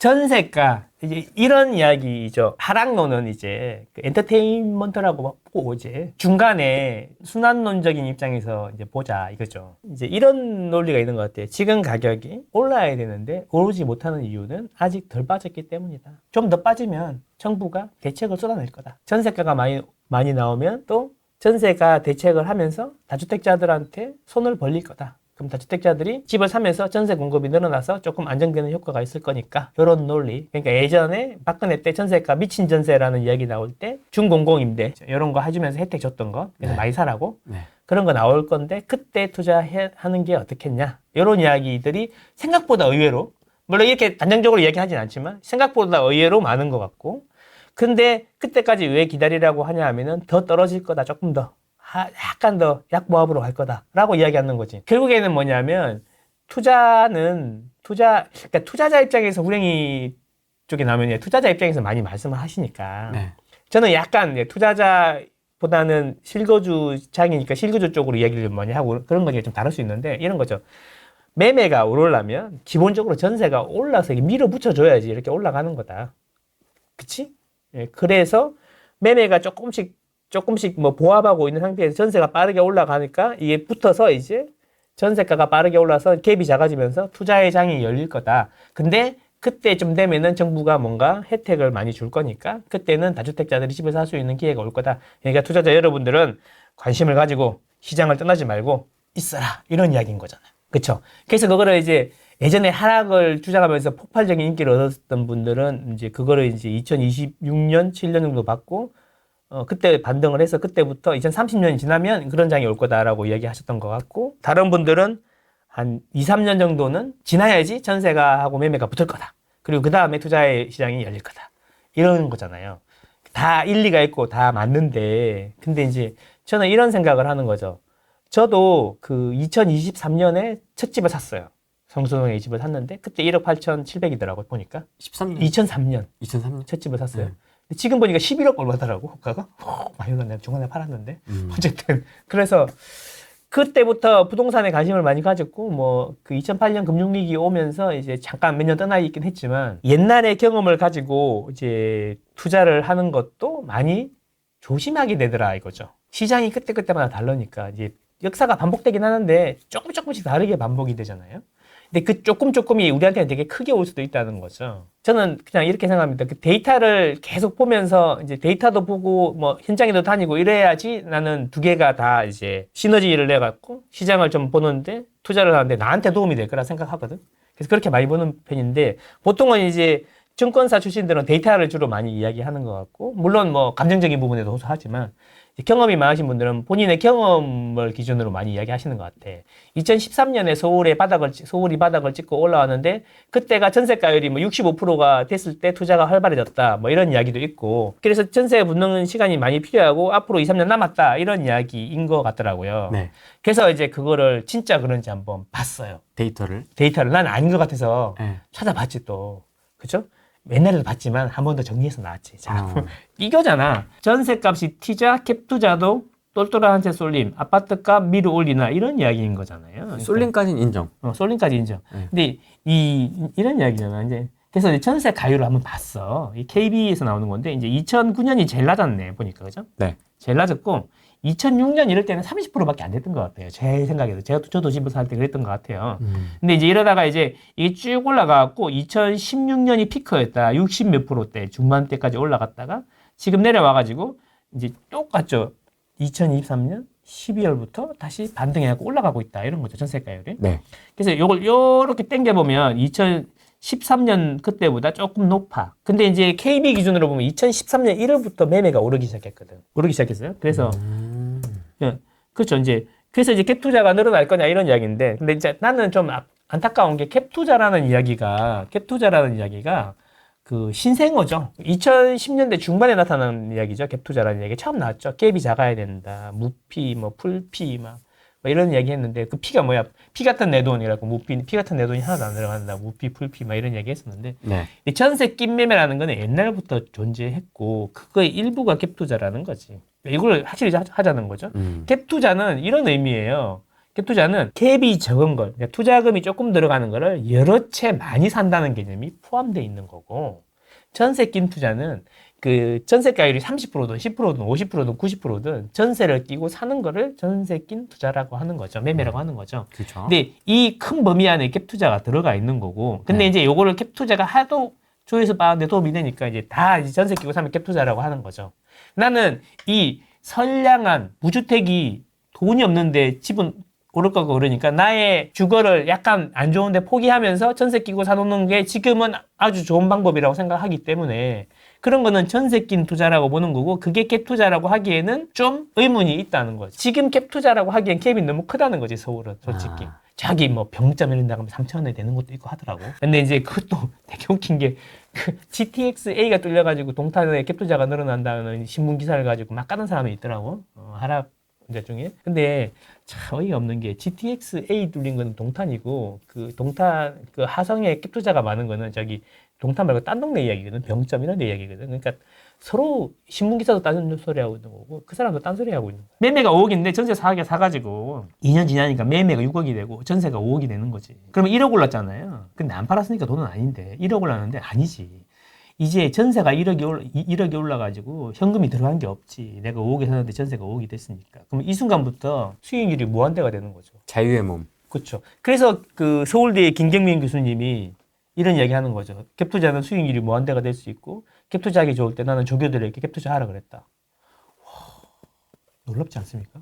전세가 이제 이런 이야기죠. 하락론은 이제 그 엔터테인먼트라고 보고 이제 중간에 순환론적인 입장에서 이제 보자 이거죠. 이제 이런 논리가 있는 것 같아요. 지금 가격이 올라야 되는데 오르지 못하는 이유는 아직 덜 빠졌기 때문이다. 좀 더 빠지면 정부가 대책을 쏟아낼 거다. 전세가가 많이 나오면 또 전세가 대책을 하면서 다주택자들한테 손을 벌릴 거다. 그럼 다주택자들이 집을 사면서 전세 공급이 늘어나서 조금 안정되는 효과가 있을 거니까 이런 논리. 그러니까 예전에 박근혜 때 전세가 미친 전세라는 이야기 나올 때 중공공임대 이런 거 해주면서 혜택 줬던 거 그래서 네. 많이 사라고 네. 그런 거 나올 건데 그때 투자하는 게 어떻겠냐 이런 이야기들이 생각보다 의외로 물론 이렇게 단정적으로 이야기하진 않지만 생각보다 의외로 많은 것 같고 근데 그때까지 왜 기다리라고 하냐 하면은 더 떨어질 거다 조금 더 약간 더 약보합으로 갈 거다라고 이야기하는 거지. 결국에는 뭐냐면 그러니까 투자자 입장에서 불행이 쪽에 나오면 투자자 입장에서 많이 말씀을 하시니까 네. 저는 약간 투자자보다는 실거주장이니까 실거주 쪽으로 이야기를 많이 하고 그런 거니까 좀 다를 수 있는데 이런 거죠. 매매가 오르려면 기본적으로 전세가 올라서 밀어붙여줘야지 이렇게 올라가는 거다. 그치? 예, 그래서 매매가 조금씩 뭐 보합하고 있는 상태에서 전세가 빠르게 올라가니까 이게 붙어서 이제 전세가가 빠르게 올라서 갭이 작아지면서 투자의 장이 열릴 거다. 근데 그때쯤 되면은 정부가 뭔가 혜택을 많이 줄 거니까 그때는 다주택자들이 집을 살 수 있는 기회가 올 거다. 그러니까 투자자 여러분들은 관심을 가지고 시장을 떠나지 말고 있어라. 이런 이야기인 거잖아요. 그쵸? 그래서 그거를 이제 예전에 하락을 주장하면서 폭발적인 인기를 얻었던 분들은 이제 그거를 이제 2026년, 7년 정도 받고 그때 반등을 해서 그때부터 2030년이 지나면 그런 장이 올 거다라고 이야기하셨던 것 같고 다른 분들은 한 2, 3년 정도는 지나야지 전세가 하고 매매가 붙을 거다. 그리고 그 다음에 투자의 시장이 열릴 거다. 이런 거잖아요. 다 일리가 있고 다 맞는데 근데 이제 저는 이런 생각을 하는 거죠. 저도 그 2023년에 첫 집을 샀어요. 성수동에 이 집을 샀는데 그때 1억 8,700이더라고 보니까 13년. 2003년 2003년. 첫 집을 샀어요. 네. 근데 지금 보니까 11억 얼마더라고 호가가 많이 올랐네. 중간에 팔았는데 어쨌든 그래서 그때부터 부동산에 관심을 많이 가졌고 뭐 그 2008년 금융위기 오면서 이제 잠깐 몇 년 떠나 있긴 했지만 옛날의 경험을 가지고 이제 투자를 하는 것도 많이 조심하게 되더라 이거죠. 시장이 그때마다 다르니까 이제 역사가 반복되긴 하는데 조금씩 다르게 반복이 되잖아요. 근데 그 조금이 우리한테는 되게 크게 올 수도 있다는 거죠. 저는 그냥 이렇게 생각합니다. 그 데이터를 계속 보면서 이제 데이터도 보고 뭐 현장에도 다니고 이래야지 나는 두 개가 다 이제 시너지를 내갖고 시장을 좀 보는데 투자를 하는데 나한테 도움이 될 거라 생각하거든. 그래서 그렇게 많이 보는 편인데 보통은 이제 증권사 출신들은 데이터를 주로 많이 이야기하는 것 같고 물론 뭐 감정적인 부분에도 호소하지만 경험이 많으신 분들은 본인의 경험을 기준으로 많이 이야기하시는 것 같아. 2013년에 서울이 바닥을 찍고 올라왔는데 그때가 전세가율이 뭐 65%가 됐을 때 투자가 활발해졌다. 뭐 이런 이야기도 있고. 그래서 전세에 붙는 시간이 많이 필요하고 앞으로 2, 3년 남았다. 이런 이야기인 것 같더라고요. 네. 그래서 이제 그거를 진짜 그런지 한번 봤어요. 데이터를. 난 아닌 것 같아서 네. 찾아봤지 또. 그죠? 옛날에도 봤지만 한 번 더 정리해서 나왔지. 자, 어. 이거잖아. 전세값이 튀자 캡 투자도 똘똘한 한 채 쏠림, 아파트값 미루 올리나 이런 이야기인 거잖아요. 그러니까, 쏠림까지는 인정. 쏠림까지 인정. 네. 근데 이런 이야기잖아. 이제 그래서 이제 전세 가율을 한번 봤어. 이 KB에서 나오는 건데 이제 2009년이 제일 낮았네 보니까 그죠? 네. 제일 낮았고 2006년 이럴 때는 30%밖에 안 됐던 것 같아요. 제 생각에도 저도 집을 살 때 그랬던 것 같아요. 근데 이제 이러다가 이제 이게 쭉 올라가갖고 2016년이 피크였다. 60 몇 %대 중반대까지 올라갔다가 지금 내려와가지고 이제 똑같죠. 2023년 12월부터 다시 반등해갖고 올라가고 있다. 이런 거죠. 전세가율이. 네. 그래서 요걸 요렇게 당겨보면 2013년 그때보다 조금 높아. 근데 이제 KB 기준으로 보면 2013년 1월부터 매매가 오르기 시작했거든. 오르기 시작했어요. 그래서 예, 그렇죠. 그래서 이제 캡 투자가 늘어날 거냐 이런 이야기인데, 근데 이제 나는 좀 안타까운 게 캡 투자라는 이야기가 그 신생어죠. 2010년대 중반에 나타난 이야기죠. 캡 투자라는 이야기 처음 나왔죠. 캡이 작아야 된다. 무피, 뭐 풀피, 뭐 이런 이야기 했는데 그 피가 뭐야? 피 같은 내 돈이라고 피 같은 내 돈이 하나도 안 들어간다. 무피, 풀피, 막 이런 이야기 했었는데 네. 이 전세 낀매매라는 거는 옛날부터 존재했고 그거의 일부가 캡 투자라는 거지. 이걸 확실히 하자는 거죠. 캡 투자는 이런 의미예요. 갭투자는 캡이 적은 걸, 그러니까 투자금이 조금 들어가는 거를 여러 채 많이 산다는 개념이 포함되어 있는 거고, 전세 낀 투자는 그 전세가율이 30%든 10%든 50%든 90%든 전세를 끼고 사는 거를 전세 낀 투자라고 하는 거죠. 매매라고 하는 거죠. 그렇죠. 근데 이 큰 범위 안에 갭 투자가 들어가 있는 거고, 근데 네. 이제 요거를 갭 투자가 하도 조회수 빠는데 도움이 되니까 이제 다 이제 전세 끼고 사면 갭 투자라고 하는 거죠. 나는 이 선량한 무주택이 돈이 없는데 집은 오를 거고 그러니까 나의 주거를 약간 안 좋은데 포기하면서 전세 끼고 사놓는 게 지금은 아주 좋은 방법이라고 생각하기 때문에 그런 거는 전세 낀 투자라고 보는 거고, 그게 갭 투자라고 하기에는 좀 의문이 있다는 거지. 지금 갭 투자라고 하기엔 갭이 너무 크다는 거지, 서울은 솔직히. 자기 뭐 병점 이런 데 가면 3천 원에 되는 것도 있고 하더라고. 근데 이제 그것도 되게 웃긴 게 그 GTX-A가 뚫려가지고 동탄에 갭 투자가 늘어난다는 신문 기사를 가지고 막 까는 사람이 있더라고. 하락자 중에. 근데 참 어이가 없는 게 GTX-A 뚫린 거는 동탄이고 그 동탄 그 하성에 갭 투자가 많은 거는 저기 동탄 말고 딴 동네 이야기거든. 병점 이런 데 이야기거든. 그러니까 서로 신문 기사도 딴 소리 하고 있는 거고 그 사람도 딴 소리 하고 있는 거야. 매매가 5억인데 전세 4억에 사가지고 2년 지나니까 매매가 6억이 되고 전세가 5억이 되는 거지. 그러면 1억 올랐잖아요. 근데 안 팔았으니까 돈은 아닌데 1억 올랐는데 아니지. 이제 전세가 1억이 올라가지고 현금이 들어간 게 없지. 내가 5억에 샀는데 전세가 5억이 됐으니까. 그럼 이 순간부터 수익률이 무한대가 되는 거죠. 자유의 몸. 그렇죠. 그래서 그 서울대의 김경민 교수님이 이런 이야기 하는 거죠. 갭 투자는 수익률이 무한대가 될 수 있고 갭 투자하기 좋을 때 나는 조교들에게 갭 투자하라 그랬다. 와, 놀랍지 않습니까?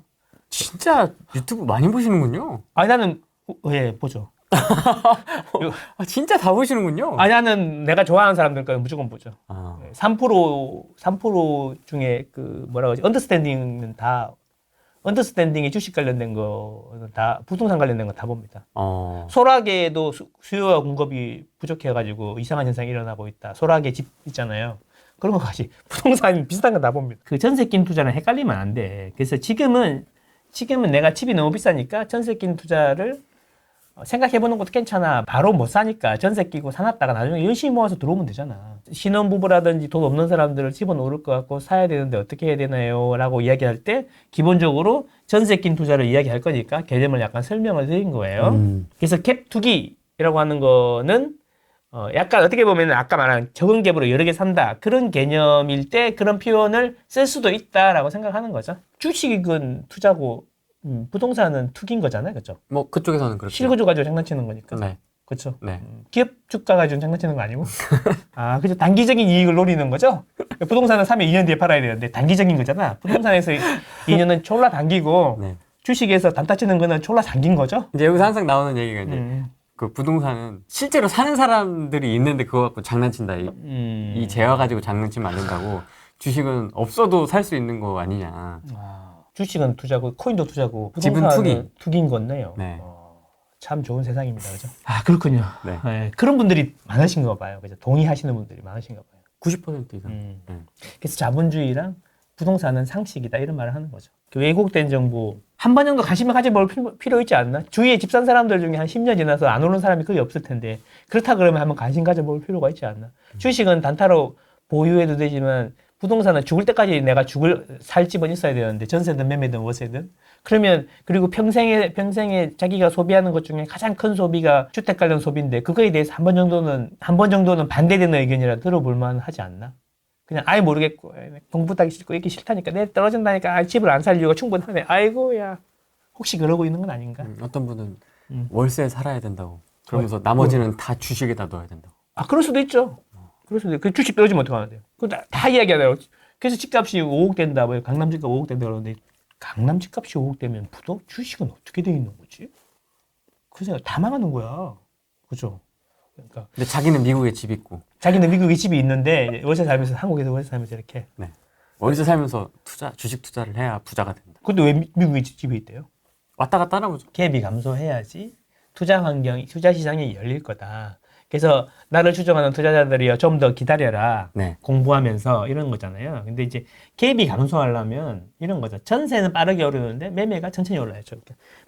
진짜 유튜브 많이 보시는군요. 아니 나는 예 보죠. 진짜 다 보시는군요. 아니 나는 내가 좋아하는 사람들 거는 무조건 보죠. 아. 3% 중에 그 뭐라 그러지? 언더스탠딩은 다 언더스탠딩이 주식 관련된 거는 다 부동산 관련된 건 다 봅니다. 소라게도 수요와 공급이 부족해가지고 이상한 현상이 일어나고 있다. 소라게 집 있잖아요. 그런 거까지 부동산 비슷한 거 다 봅니다. 그 전세 낀 투자는 헷갈리면 안 돼. 그래서 지금은 내가 집이 너무 비싸니까 전세 낀 투자를 생각해보는 것도 괜찮아. 바로 못 사니까 전세 끼고 사놨다가 나중에 열심히 모아서 들어오면 되잖아. 신혼부부라든지 돈 없는 사람들을 집어넣을 것 같고 사야 되는데 어떻게 해야 되나요? 라고 이야기할 때 기본적으로 전세 낀 투자를 이야기할 거니까 개념을 약간 설명을 드린 거예요. 그래서 갭 투기라고 하는 거는 약간 어떻게 보면 아까 말한 적은 갭으로 여러 개 산다. 그런 개념일 때 그런 표현을 쓸 수도 있다라고 생각하는 거죠. 주식은 투자고 부동산은 투기인 거잖아요. 그렇죠? 뭐 그쪽에서는 그렇죠. 실거주 가지고 장난치는 거니까. 네. 그렇죠? 네. 기업 주가 가지고 장난치는 거 아니고. 아, 그죠. 단기적인 이익을 노리는 거죠. 부동산은 사면 2년 뒤에 팔아야 되는데 단기적인 거잖아. 부동산에서 2년은 졸라 당기고 네. 주식에서 단타 치는 거는 졸라 당긴 거죠. 이제 여기서 항상 나오는 얘기가 이제 그 부동산은 실제로 사는 사람들이 있는데 그거 갖고 장난친다. 이 재화 가지고 장난치면 안 된다고. 주식은 없어도 살 수 있는 거 아니냐. 주식은 투자고 코인도 투자고 집은 부동산은 투기인 건데요. 네. 참 좋은 세상입니다. 그죠? 아, 그렇군요. 네. 네, 그런 분들이 많으신가 봐요. 그죠? 동의하시는 분들이 많으신가 봐요. 90% 이상. 그래서 자본주의랑 부동산은 상식이다 이런 말을 하는 거죠. 그 왜곡된 정보 한 번 정도 관심을 가져볼 필요 있지 않나? 주위에 집 산 사람들 중에 한 10년 지나서 안 오는 사람이 거의 없을 텐데 그렇다 그러면 한번 관심 가져볼 필요가 있지 않나? 주식은 단타로 보유해도 되지만 부동산은 죽을 때까지 내가 살 집은 있어야 되는데 전세든 매매든 월세든 그러면 그리고 평생에 자기가 소비하는 것 중에 가장 큰 소비가 주택 관련 소비인데 그거에 대해서 한 번 정도는 반대되는 의견이라 들어볼 만하지 않나? 그냥 아예 모르겠고 공부 따기 싫고 이게 싫다니까 내 떨어진다니까 집을 안 살 이유가 충분하네. 아이고야 혹시 그러고 있는 건 아닌가? 어떤 분은 월세에 살아야 된다고 그러면서 나머지는 다 주식에다 넣어야 된다고. 아 그럴 수도 있죠. 그럴 수도 있고 그 주식 떨어지면 어떡하는데요? 그거 다 이야기하더라고. 그래서 집값이 5억 된다. 뭐 강남 집값 5억 된다 그러는데 강남 집값이 5억 되면 주식은 어떻게 돼 있는 거지? 그 생각 다 망하는 거야. 그죠? 그러니까 근데 자기는 미국에 집 있고. 자기는 미국에 집이 있는데 월세 살면서 한국에서 월세 살면서 이렇게. 네. 월세 살면서 주식 투자를 해야 부자가 된다. 근데 왜 미국에 집이 있대요? 왔다 갔다 하나 보죠. 갭이 감소해야지 투자 시장이 열릴 거다. 그래서 나를 추종하는 투자자들이요 좀 더 기다려라. 네. 공부하면서 이런 거잖아요. 근데 이제 갭이 감소하려면 이런 거죠. 전세는 빠르게 오르는데 매매가 천천히 올라야죠.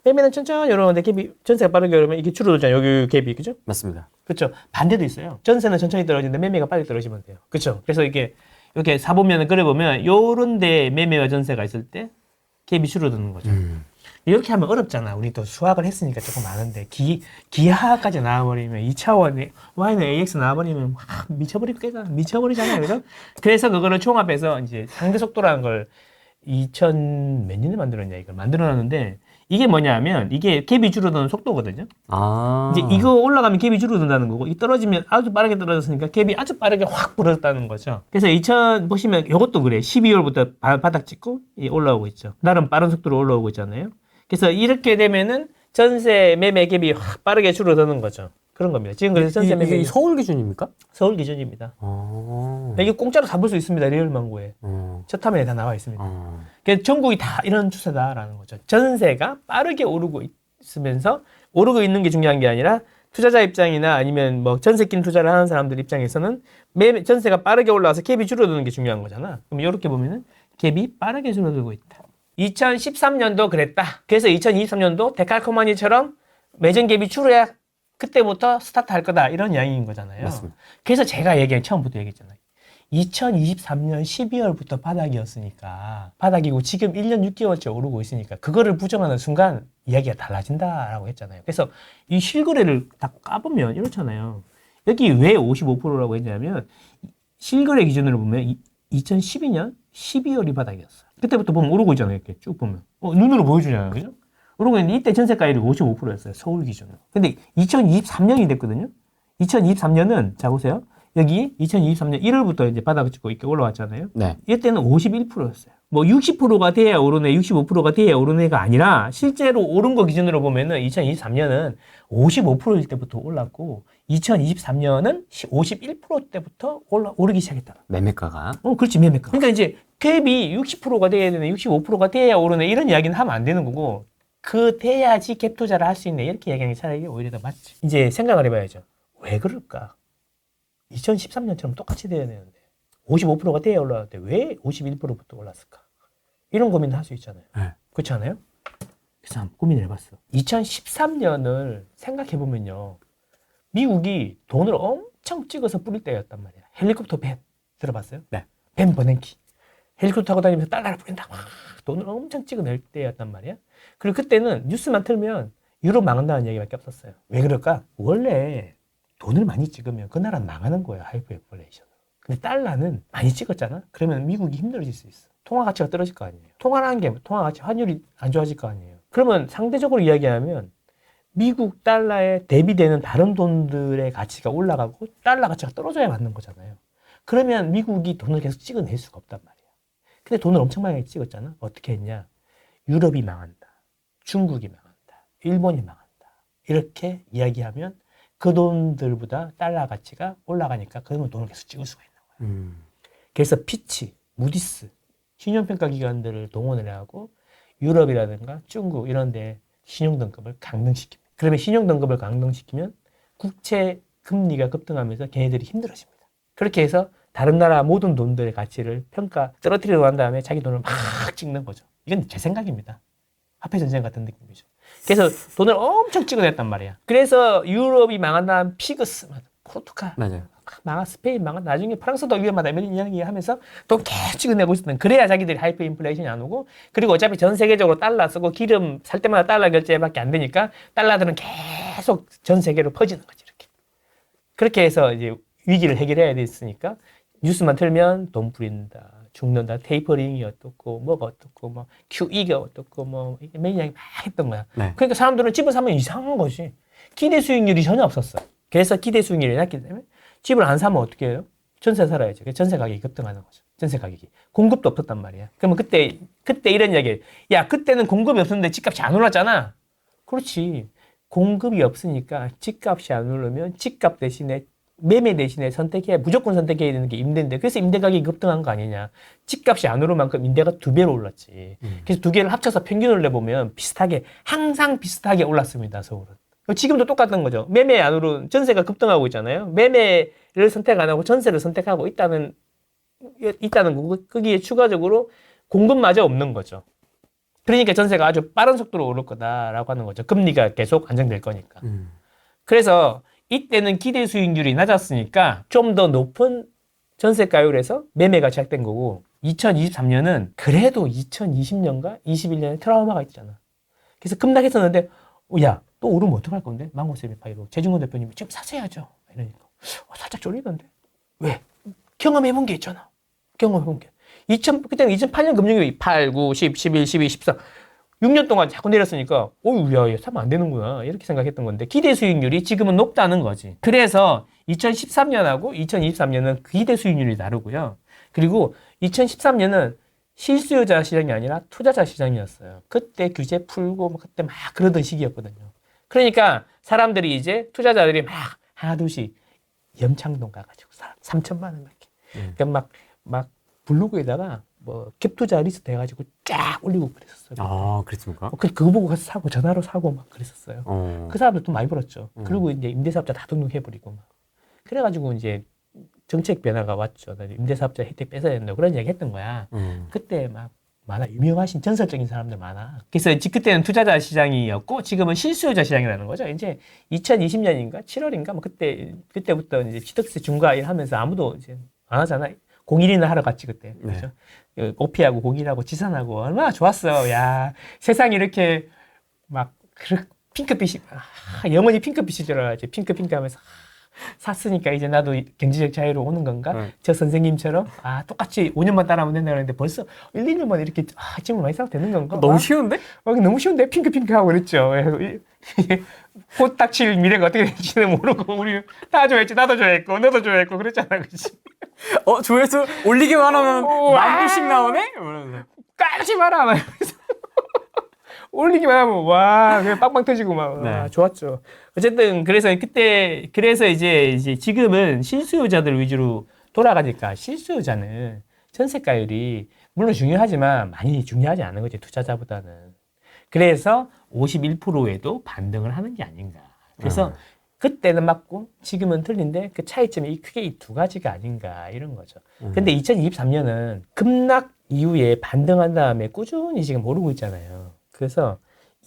매매는 천천히 오르는데 전세가 빠르게 오르면 이게 줄어들잖아요. 여기 갭이 그죠? 맞습니다. 그렇죠. 반대도 있어요. 전세는 천천히 떨어지는데 매매가 빨리 떨어지면 돼요. 그렇죠. 그래서 이렇게 사보면 그려보면 요런데 매매와 전세가 있을 때 갭이 줄어드는 거죠. 이렇게 하면 어렵잖아. 우리 또 수학을 했으니까 조금 아는데 기하까지 나와버리면 2차원에 y는 ax 나와버리면 미쳐버리잖아요. 그죠? 그래서 그거를 총합해서 이제 상대 속도라는 걸 2000 몇 년에 만들었냐 이걸 만들어놨는데 이게 뭐냐면 이게 갭이 줄어드는 속도거든요. 아. 이제 이거 올라가면 갭이 줄어든다는 거고 이 떨어지면 아주 빠르게 떨어졌으니까 갭이 아주 빠르게 확 불어졌다는 거죠. 그래서 2000 보시면 이것도 그래. 12월부터 바닥 찍고 올라오고 있죠. 나름 빠른 속도로 올라오고 있잖아요. 그래서 이렇게 되면은 전세 매매 갭이 확 빠르게 줄어드는 거죠. 그런 겁니다. 지금 그래서 전세 매매 이게 서울 기준입니까? 서울 기준입니다. 이게 공짜로 다 볼 수 있습니다. 리얼망고에. 첫 화면에 다 나와 있습니다. 그래서 전국이 다 이런 추세다라는 거죠. 전세가 빠르게 오르고 있으면서 오르고 있는 게 중요한 게 아니라 투자자 입장이나 아니면 뭐 전세 낀 투자를 하는 사람들 입장에서는 전세가 빠르게 올라와서 갭이 줄어드는 게 중요한 거잖아. 그럼 이렇게 보면은 갭이 빠르게 줄어들고 있다. 2013년도 그랬다. 그래서 2023년도 데칼코마니처럼 매전 갭이 줄어야 그때부터 스타트 할 거다. 이런 이야기인 거잖아요. 맞습니다. 그래서 제가 처음부터 얘기했잖아요. 2023년 12월부터 바닥이었으니까 바닥이고 지금 1년 6개월째 오르고 있으니까 그거를 부정하는 순간 이야기가 달라진다라고 했잖아요. 그래서 이 실거래를 다 까보면 이렇잖아요. 여기 왜 55%라고 했냐면 실거래 기준으로 보면 2012년 12월이 바닥이었어요. 그때부터 보면 오르고 있잖아요. 이렇게 쭉 보면 눈으로 보여주잖아요. 그죠? 그러고 있는데 이때 전세가율이 55%였어요. 서울 기준으로. 근데 2023년이 됐거든요. 2023년은 자 보세요. 여기 2023년 1월부터 이제 바닥을 찍고 이렇게 올라왔잖아요. 네. 이때는 51%였어요. 뭐 60%가 돼야 오르네, 65%가 돼야 오르네가 아니라 실제로 오른 거 기준으로 보면은 2023년은 55%일 때부터 올랐고 2023년은 51%대부터 오르기 시작했다. 매매가가. 그렇지, 매매가. 그러니까 이제 갭이 60%가 돼야 되네, 65%가 돼야 오르네 이런 이야기는 하면 안 되는 거고 그 돼야지 갭 투자를 할 수 있네 이렇게 얘기하는 게 차라리 오히려 더 맞지. 이제 생각을 해봐야죠. 왜 그럴까? 2013년처럼 똑같이 돼야 되는데 55%가 돼야 올라왔는데 왜 51%부터 올랐을까? 이런 고민을 할 수 있잖아요. 네. 그렇지 않아요? 그래서 한번 고민을 해봤어. 2013년을 생각해보면요. 미국이 돈을 엄청 찍어서 뿌릴 때였단 말이야. 헬리콥터 밴 들어봤어요? 네. 밴 버냉키. 헬리콥터 타고 다니면서 달러를 뿌린다. 막 돈을 엄청 찍어낼 때였단 말이야. 그리고 그때는 뉴스만 틀면 유럽 망한다는 얘기밖에 없었어요. 왜 그럴까? 원래 돈을 많이 찍으면 그 나라는 망하는 거야. 하이퍼 인플레이션으로. 근데 달러는 많이 찍었잖아? 그러면 미국이 힘들어질 수 있어. 통화 가치가 떨어질 거 아니에요. 통화라는 게 통화 가치, 환율이 안 좋아질 거 아니에요. 그러면 상대적으로 이야기하면 미국 달러에 대비되는 다른 돈들의 가치가 올라가고 달러 가치가 떨어져야 맞는 거잖아요. 그러면 미국이 돈을 계속 찍어낼 수가 없단 말이야. 근데 돈을 엄청 많이 찍었잖아. 어떻게 했냐? 유럽이 망한다. 중국이 망한다. 일본이 망한다. 이렇게 이야기하면 그 돈들보다 달러 가치가 올라가니까 그러면 돈을 계속 찍을 수가 있는 거야. 그래서 피치, 무디스, 신용평가 기관들을 동원을 하고 유럽이라든가 중국 이런 데 신용등급을 강등시킵니다. 그러면 신용등급을 강등시키면 국채 금리가 급등하면서 걔네들이 힘들어집니다. 그렇게 해서 다른 나라 모든 돈들의 가치를 떨어뜨리려고 한 다음에 자기 돈을 막 찍는 거죠. 이건 제 생각입니다. 화폐 전쟁 같은 느낌이죠. 그래서 돈을 엄청 찍어냈단 말이야. 그래서 유럽이 망한 다음 피그스, 포르투갈, 맞아요. 스페인 망한 나중에 프랑스도 위험하다 이런 이야기 하면서 돈 계속 찍어내고 있었던. 그래야 자기들이 하이퍼 인플레이션이 안 오고 그리고 어차피 전 세계적으로 달러 쓰고 기름 살 때마다 달러 결제밖에 안 되니까 달러들은 계속 전 세계로 퍼지는 거지 이렇게. 그렇게 해서 이제 위기를 해결해야 됐으니까 뉴스만 틀면 돈 부린다. 죽는다. 테이퍼링이 어떻고 뭐가 어떻고 뭐 QE가 어떻고 뭐 매니아이 막 했던 거야. 네. 그러니까 사람들은 집을 사면 이상한 거지. 기대 수익률이 전혀 없었어. 그래서 기대 수익률이 낮기 때문에 집을 안 사면 어떻게 해요? 전세 살아야죠. 전세 가격이 급등하는 거죠. 전세 가격이. 공급도 없었단 말이야. 그러면 그때 이런 이야기. 야, 그때는 공급이 없었는데 집값이 안 올랐잖아. 그렇지. 공급이 없으니까 집값이 안 오르면 집값 대신에 매매 대신에 무조건 선택해야 되는 게 임대인데 그래서 임대 가격이 급등한 거 아니냐. 집값이 안 오를 만큼 임대가 2배로 올랐지. 그래서 두 개를 합쳐서 평균을 내보면 항상 비슷하게 올랐습니다. 서울은. 지금도 똑같은 거죠. 매매 안 오른 전세가 급등하고 있잖아요. 매매를 선택 안 하고 전세를 선택하고 있다는 거고 거기에 추가적으로 공급마저 없는 거죠. 그러니까 전세가 아주 빠른 속도로 오를 거다라고 하는 거죠. 금리가 계속 안정될 거니까. 그래서 이때는 기대 수익률이 낮았으니까 좀 더 높은 전세가율에서 매매가 시작된 거고 2023년은 그래도 2020년과 21년에 트라우마가 있잖아. 그래서 급락했었는데 야, 또 오르면 어떡할 건데? 망고쌤이 파이로 최중근 대표님이 지금 사세야죠. 이러니까 살짝 쫄리던데. 왜? 경험해본 게 있잖아. 경험해본 게. 그때는 2008년 금융위기 8, 9, 10, 11, 12, 14 6년 동안 자꾸 내렸으니까 야, 사면 안 되는구나 이렇게 생각했던 건데 기대 수익률이 지금은 높다는 거지. 그래서 2013년하고 2023년은 기대 수익률이 다르고요. 그리고 2013년은 실수요자 시장이 아니라 투자자 시장이었어요. 그때 규제 풀고 그때 막 그러던 시기였거든요. 그러니까 사람들이 이제 투자자들이 막 하나 둘씩 염창동 가가지고 3천만 원 이렇게 그러니까 막 블로그에다가 뭐 갭투자 리스트 해가지고 쫙 올리고 그랬었어요. 아, 그랬습니까? 그거 보고 가서 사고 전화로 사고 막 그랬었어요. 그 사람들 돈 많이 벌었죠. 그리고 이제 임대사업자 다 등록해버리고 막 그래가지고 이제 정책 변화가 왔죠. 임대사업자 혜택 뺏어야 된다 그런 이야기 했던 거야. 그때 막 많아 유명하신 전설적인 사람들 많아. 그래서 그때는 투자자 시장이었고 지금은 실수요자 시장이라는 거죠. 이제 2020년인가 7월인가 뭐 그때부터 이제 취득세 중과 일하면서 아무도 이제 안 하잖아. 01이나 하러 갔지 그때. 그렇죠? 오피하고 01하고 지산하고 얼마나 좋았어. 야 세상이 이렇게 막 핑크빛이 영원히 핑크빛이 줄 알았지. 핑크하면서 샀으니까 이제 나도 경제적 자유로 오는 건가? 저 선생님처럼 똑같이 5년만 따라하면 된다 그랬는데 벌써 1, 2년만 이렇게 짐을 많이 싸도 되는 건가? 너무 쉬운데? 너무 쉬운데 핑크하고 그랬죠. 곧 닥칠 미래가 어떻게 될지는 모르고 우리 다 좋아했지. 나도 좋아했고 너도 좋아했고 그랬잖아. 그치? 조회수 올리기만 하면 10,000개씩 나오네? 까지 마라. 올리기만 하면 와 그냥 빵빵 터지고 막 네. 좋았죠. 어쨌든 그래서 이제 지금은 실수요자들 위주로 돌아가니까 실수요자는 전세가율이 물론 중요하지만 많이 중요하지 않은 거지 투자자보다는. 그래서 51%에도 반등을 하는 게 아닌가. 그래서 그때는 맞고 지금은 틀린데 그 차이점이 크게 이 두 가지가 아닌가 이런 거죠. 근데 2023년은 급락 이후에 반등한 다음에 꾸준히 지금 오르고 있잖아요. 그래서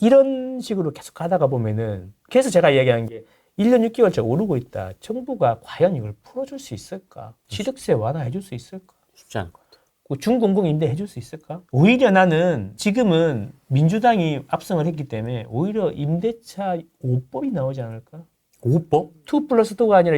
이런 식으로 계속 가다가 보면은 그래서 제가 이야기한 게 1년 6개월째 오르고 있다. 정부가 과연 이걸 풀어줄 수 있을까? 취득세 완화해줄 수 있을까? 쉽지 않을 것 같아요. 중공공 임대 해줄 수 있을까? 오히려 나는 지금은 민주당이 압승을 했기 때문에 오히려 임대차 5법이 나오지 않을까? 5법? 2+2가 아니라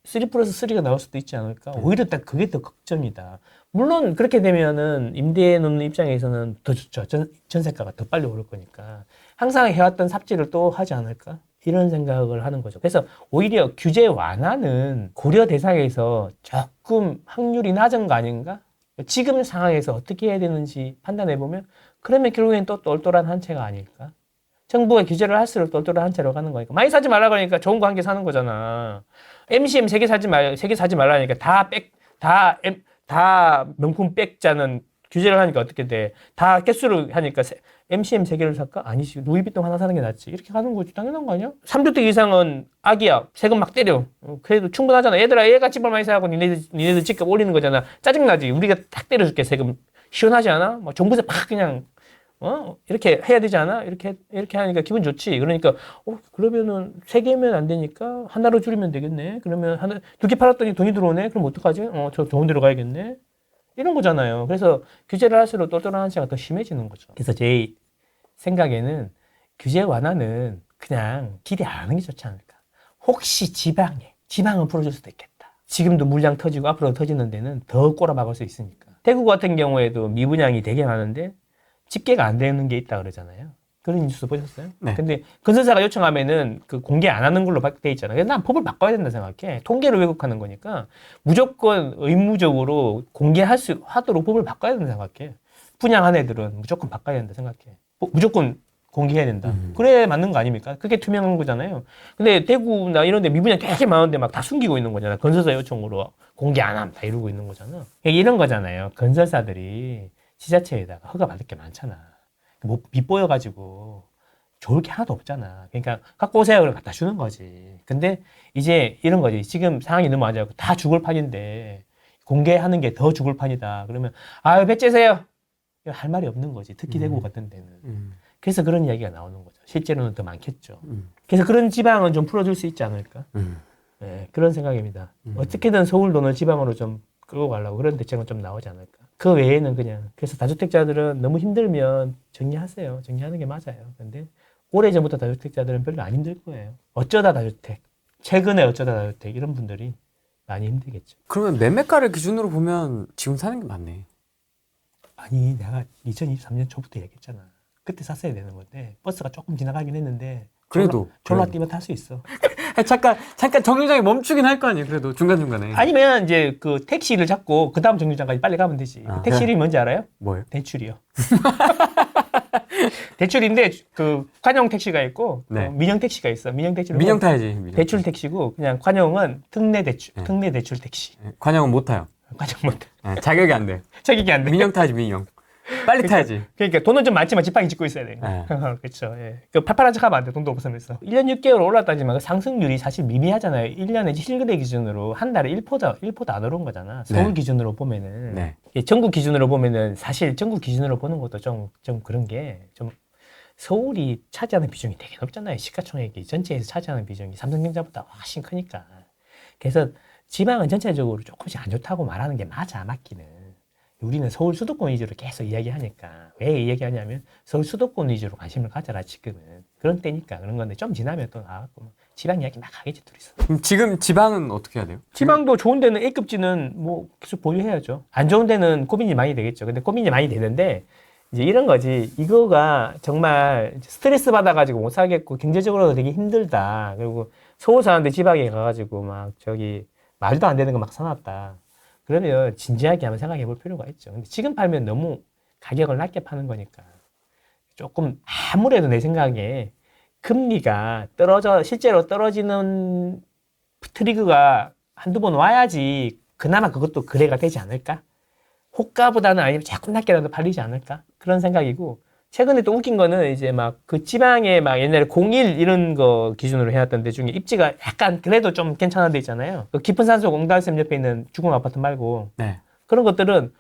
3+3가 나올 수도 있지 않을까? 오히려 딱 그게 더 걱정이다. 물론 그렇게 되면은 임대해 놓는 입장에서는 더 좋죠. 전세가가 더 빨리 오를 거니까. 항상 해왔던 삽질을 또 하지 않을까? 이런 생각을 하는 거죠. 그래서 오히려 규제 완화는 고려 대상에서 조금 확률이 낮은 거 아닌가? 지금 상황에서 어떻게 해야 되는지 판단해보면 그러면 결국엔 또 똘똘한 한 채가 아닐까? 정부가 규제를 할수록 똘똘한 한 채로 가는 거니까. 많이 사지 말라 그러니까 좋은 거 한 개 사는 거잖아. MCM 3개 사지 말라니까 다 명품 백자는 규제를 하니까 어떻게 돼? 다 개수를 하니까 MCM 3개를 살까? 아니지. 루이비통 하나 사는 게 낫지. 이렇게 가는 거지. 당연한 거 아니야? 3주택 이상은 악이야. 세금 막 때려. 그래도 충분하잖아. 얘가 집을 많이 사고 니네들 집값 올리는 거잖아. 짜증나지. 우리가 딱 때려줄게. 세금. 시원하지 않아? 뭐 정부에서 팍 그냥 이렇게 해야 되지 않아? 이렇게 하니까 기분 좋지. 그러니까, 그러면은 3개면 안 되니까 하나로 줄이면 되겠네. 그러면 2개 팔았더니 돈이 들어오네. 그럼 어떡하지? 저 좋은 데로 가야겠네. 이런 거잖아요. 그래서 규제를 할수록 똘똘한 한치가 더 심해지는 거죠. 그래서 제 생각에는 규제 완화는 그냥 기대 안 하는 게 좋지 않을까. 혹시 지방은 풀어줄 수도 있겠다. 지금도 물량 터지고 앞으로 터지는 데는 더 꼬라박을 수 있으니까. 대구 같은 경우에도 미분양이 되게 많은데 집계가 안 되는 게 있다 그러잖아요. 그런 뉴스 보셨어요? 네. 근데 건설사가 요청하면은 그 공개 안 하는 걸로 돼 있잖아요. 그래서 난 법을 바꿔야 된다 생각해. 통계를 왜곡하는 거니까 무조건 의무적으로 하도록 법을 바꿔야 된다 생각해. 분양한 애들은 무조건 바꿔야 된다 생각해. 무조건 공개해야 된다. 그래 맞는 거 아닙니까? 그게 투명한 거잖아요. 근데 대구나 이런 데 미분양 되게 많은데 막 다 숨기고 있는 거잖아. 건설사 요청으로 공개 안 함 다 이러고 있는 거잖아. 이런 거잖아요. 건설사들이 지자체에다가 허가 받을 게 많잖아. 뭐 빗보여가지고 좋을 게 하나도 없잖아. 그러니까 갖고 오세요. 그걸 갖다 주는 거지. 근데 이제 이런 거지. 지금 상황이 너무 안 좋고 다 죽을 판인데 공개하는 게 더 죽을 판이다. 그러면 배째세요. 할 말이 없는 거지. 특히 대구 같은 데는. 그래서 그런 이야기가 나오는 거죠. 실제로는 더 많겠죠. 그래서 그런 지방은 좀 풀어줄 수 있지 않을까. 네, 그런 생각입니다. 어떻게든 서울 돈을 지방으로 좀 끌고 가려고 그런 대책은 좀 나오지 않을까. 그 외에는 그냥 그래서 다주택자들은 너무 힘들면 정리하세요. 정리하는 게 맞아요. 근데 오래전부터 다주택자들은 별로 안 힘들 거예요. 어쩌다 다주택, 최근에 어쩌다 다주택 이런 분들이 많이 힘들겠죠. 그러면 매매가를 기준으로 보면 지금 사는 게 맞네. 아니 내가 2023년 초부터 얘기했잖아. 그때 샀어야 되는 건데 버스가 조금 지나가긴 했는데 그래도 졸라 뛰면 탈 수 있어. 잠깐 정류장에 멈추긴 할 거 아니에요. 그래도 중간중간에. 아니면 이제 그 택시를 잡고 그 다음 정류장까지 빨리 가면 되지. 아, 택시 이름이 뭔지 알아요? 뭐예요? 대출이요. 대출인데 그 관용 택시가 있고 네. 민영 택시가 있어. 민영 택시는 민영 타야지. 민영. 대출 택시고 그냥 관용은 특례 대출, 네. 특례 대출 택시. 관영은 못 타요. 관용 못. 네, 자격이 안 돼. 자격이 안 돼. 민영 타야지, 민영. 빨리 타야지. 그러니까 돈은 좀 많지만 지팡이 짚고 있어야 돼. 네. 그렇죠. 예. 그 팔팔한 척하면 안 돼. 돈도 없으면서. 1년 6개월 올랐다지만 그 상승률이 사실 미미하잖아요. 1년에 실거래 기준으로 한 달에 1%도 안 오른 거잖아. 서울 네. 기준으로 보면은. 네. 예, 전국 기준으로 보면은 사실 전국 기준으로 보는 것도 좀 그런 게 좀 서울이 차지하는 비중이 되게 높잖아요. 시가총액이 전체에서 차지하는 비중이 삼성전자보다 훨씬 크니까. 그래서 지방은 전체적으로 조금씩 안 좋다고 말하는 게 맞아, 맞기는. 우리는 서울 수도권 위주로 계속 이야기하니까. 왜 이야기하냐면 서울 수도권 위주로 관심을 가져라, 지금은. 그런 때니까 그런 건데 좀 지나면 또 나와갖고 지방 이야기 막 하겠지, 둘이서. 그럼 지금 지방은 어떻게 해야 돼요? 지방도 좋은 데는 A급지는 뭐 계속 보유해야죠. 안 좋은 데는 고민이 많이 되겠죠. 근데 고민이 많이 되는데 이제 이런 거지. 이거가 정말 스트레스 받아가지고 못 살겠고 경제적으로도 되게 힘들다. 그리고 서울 사는데 지방에 가가지고 막 저기 말도 안 되는 거 막 사놨다. 그러면 진지하게 한번 생각해 볼 필요가 있죠. 근데 지금 팔면 너무 가격을 낮게 파는 거니까 조금 아무래도 내 생각에 금리가 실제로 떨어지는 트리거가 한두 번 와야지 그나마 그것도 거래가 되지 않을까? 호가보다는 아니면 조금 낮게라도 팔리지 않을까? 그런 생각이고, 최근에 또 웃긴 거는 이제 막 그 지방에 막 옛날에 01 이런 거 기준으로 해놨던 데 중에 입지가 약간 그래도 좀 괜찮은 데 있잖아요. 그 깊은 산속 옹달샘 옆에 있는 주공 아파트 말고 네. 그런 것들은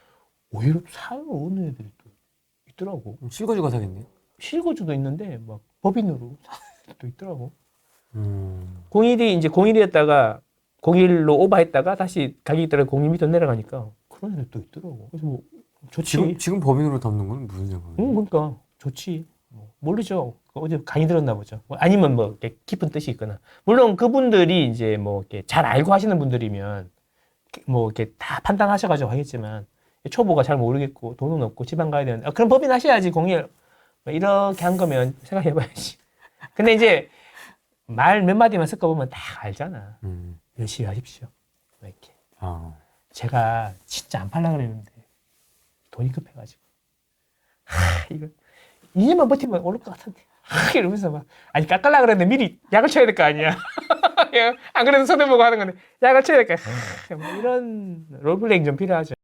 오히려 사요 오는 애들이 또 있더라고. 실거주가 사겠네요. 실거주도 있는데 막 법인으로 또 있더라고. 01이 이제 01이었다가 01로 오버했다가 다시 가격이 떨어 01 밑으로 내려가니까 그런 애들 또 있더라고. 그래서 뭐 좋지. 지금 법인으로 담는 건 무슨 상관이에요? 그러니까 좋지. 모르죠. 어제 강의 들었나 보죠. 아니면 뭐 이렇게 깊은 뜻이 있거나. 물론 그분들이 이제 뭐 이렇게 잘 알고 하시는 분들이면 뭐 이렇게 다 판단하셔가지고 하겠지만 초보가 잘 모르겠고 돈은 없고 지방 가야 되는데 그럼 법인 하셔야지 01 이렇게 한 거면 생각해봐야지. 근데 이제 말 몇 마디만 섞어보면 다 알잖아. 열심히 하십시오. 이렇게. 제가 진짜 안 팔라 그랬는데 돈이 급해가지고 이거 2년만 버티면 오를 것 같은데 이러면서 막 아니 깎으려고 그랬는데 미리 약을 쳐야 될 거 아니야. 안 그래도 손해보고 하는 건데 약을 쳐야 될 거 아니야. 이런 롤플레잉 좀 필요하죠.